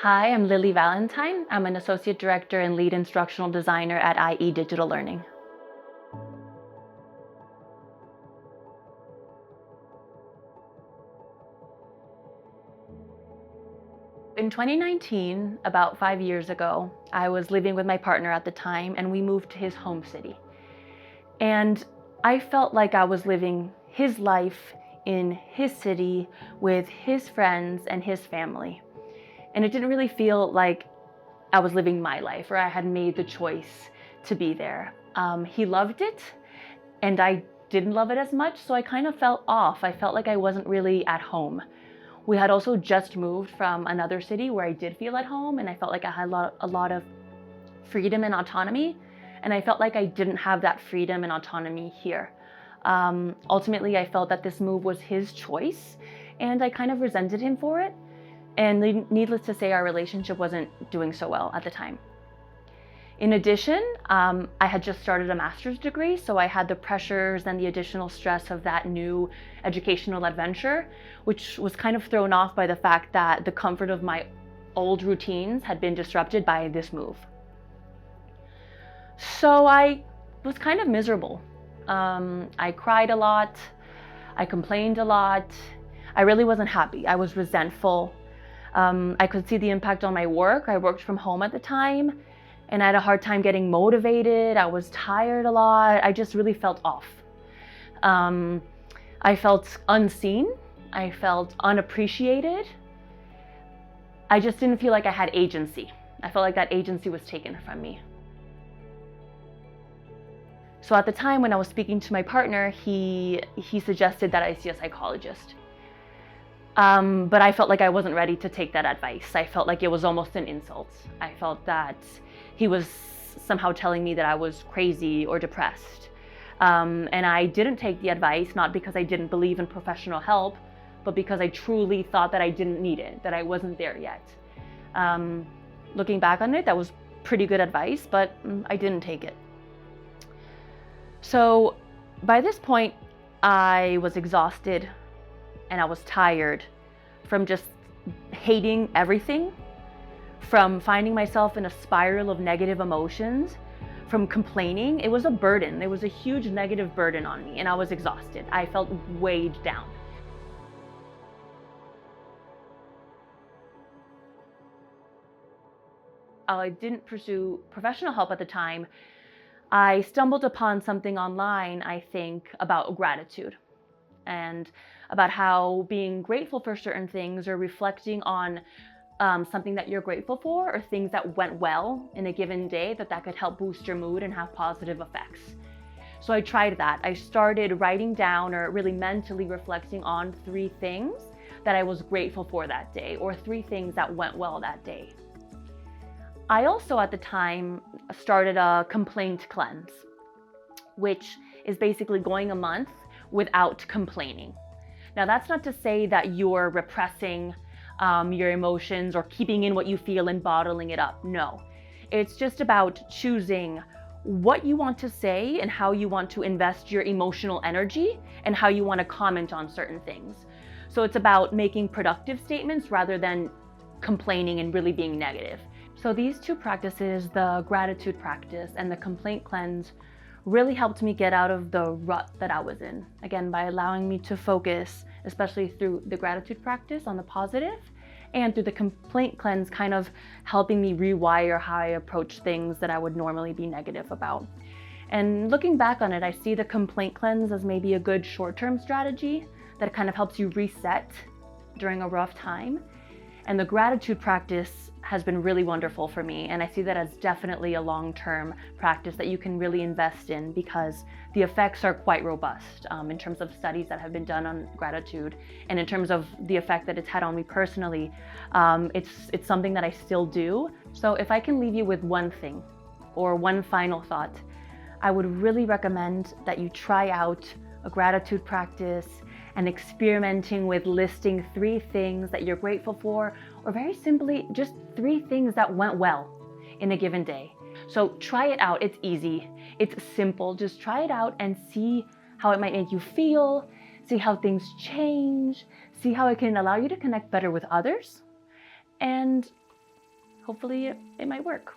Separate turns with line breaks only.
Hi, I'm Lili Valentine. I'm an Associate Director and Lead Instructional Designer at IE Digital Learning. In 2019, about 5 years ago, I was living with my partner at the time and we moved to his home city. And I felt like I was living his life in his city with his friends and his family. And it didn't really feel like I was living my life or I had made the choice to be there. He loved it and I didn't love it as much, so I kind of felt off. I felt like I wasn't really at home. We had also just moved from another city where I did feel at home and I felt like I had a lot of freedom and autonomy, and I felt like I didn't have that freedom and autonomy here. Ultimately, I felt that this move was his choice and I kind of resented him for it. And needless to say, our relationship wasn't doing so well at the time. In addition, I had just started a master's degree, so I had the pressures and the additional stress of that new educational adventure, which was kind of thrown off by the fact that the comfort of my old routines had been disrupted by this move. So I was kind of miserable. I cried a lot, I complained a lot, I really wasn't happy, I was resentful. I could see the impact on my work. I worked from home at the time and I had a hard time getting motivated. I was tired a lot. I just really felt off. I felt unseen. I felt unappreciated. I just didn't feel like I had agency. I felt like that agency was taken from me. So at the time when I was speaking to my partner, he suggested that I see a psychologist. But I felt like I wasn't ready to take that advice. I felt like it was almost an insult. I felt that he was somehow telling me that I was crazy or depressed. And I didn't take the advice, not because I didn't believe in professional help, but because I truly thought that I didn't need it, that I wasn't there yet. Looking back on it, that was pretty good advice, but I didn't take it. So by this point, I was exhausted and I was tired from just hating everything, from finding myself in a spiral of negative emotions, from complaining. It was a burden. There was a huge negative burden on me and I was exhausted. I felt weighed down. I didn't pursue professional help at the time. I stumbled upon something online, I think, about gratitude and about how being grateful for certain things or reflecting on something that you're grateful for or things that went well in a given day, that could help boost your mood and have positive effects. So I tried that. I started writing down or really mentally reflecting on 3 things that I was grateful for that day or 3 things that went well that day. I also at the time started a complaint cleanse, which is basically going a month without complaining. Now that's not to say that you're repressing your emotions or keeping in what you feel and bottling it up. No, it's just about choosing what you want to say and how you want to invest your emotional energy and how you want to comment on certain things. So it's about making productive statements rather than complaining and really being negative. So these 2 practices, the gratitude practice and the complaint cleanse, really helped me get out of the rut that I was in. Again, by allowing me to focus, especially through the gratitude practice, on the positive, and through the complaint cleanse, kind of helping me rewire how I approach things that I would normally be negative about. And looking back on it, I see the complaint cleanse as maybe a good short-term strategy that kind of helps you reset during a rough time. And the gratitude practice has been really wonderful for me. And I see that as definitely a long-term practice that you can really invest in because the effects are quite robust in terms of studies that have been done on gratitude. And in terms of the effect that it's had on me personally, it's something that I still do. So if I can leave you with one thing or one final thought, I would really recommend that you try out a gratitude practice and experimenting with listing 3 things that you're grateful for, or very simply, just 3 things that went well in a given day. So try it out. It's easy. It's simple. Just try it out and see how it might make you feel, see how things change, see how it can allow you to connect better with others, and hopefully it might work.